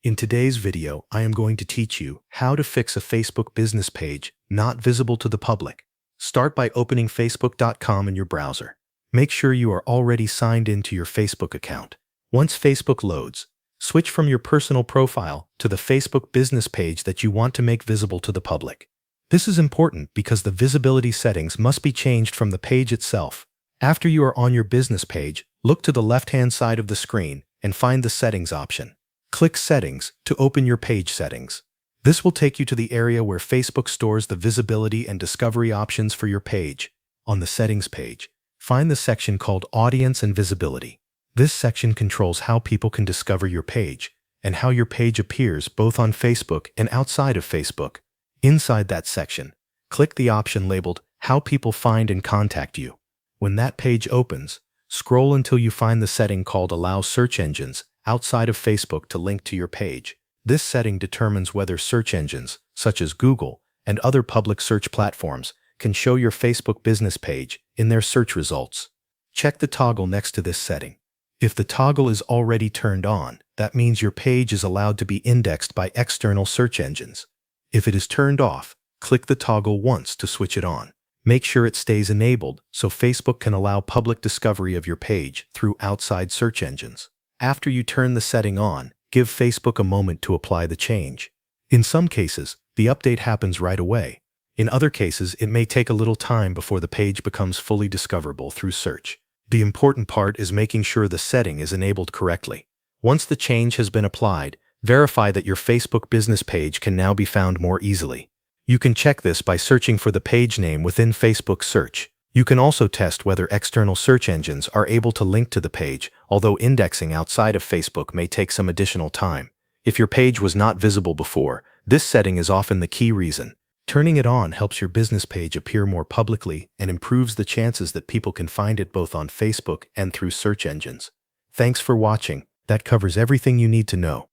In today's video, I am going to teach you how to fix a Facebook business page not visible to the public. Start by opening facebook.com in your browser. Make sure you are already signed into your Facebook account. Once Facebook loads, switch from your personal profile to the Facebook business page that you want to make visible to the public. This is important because the visibility settings must be changed from the page itself. After you are on your business page, look to the left-hand side of the screen and find the Settings option. Click Settings to open your page settings. This will take you to the area where Facebook stores the visibility and discovery options for your page. On the Settings page, find the section called Audience and Visibility. This section controls how people can discover your page and how your page appears both on Facebook and outside of Facebook. Inside that section, click the option labeled How People Find and Contact You. When that page opens, scroll until you find the setting called Allow Search Engines outside of Facebook to link to your page. This setting determines whether search engines, such as Google and other public search platforms, can show your Facebook business page in their search results. Check the toggle next to this setting. If the toggle is already turned on, that means your page is allowed to be indexed by external search engines. If it is turned off, click the toggle once to switch it on. Make sure it stays enabled so Facebook can allow public discovery of your page through outside search engines. After you turn the setting on, give Facebook a moment to apply the change. In some cases, the update happens right away. In other cases, it may take a little time before the page becomes fully discoverable through search. The important part is making sure the setting is enabled correctly. Once the change has been applied, verify that your Facebook business page can now be found more easily. You can check this by searching for the page name within Facebook search. You can also test whether external search engines are able to link to the page, although indexing outside of Facebook may take some additional time. If your page was not visible before, this setting is often the key reason. Turning it on helps your business page appear more publicly and improves the chances that people can find it both on Facebook and through search engines. Thanks for watching. That covers everything you need to know.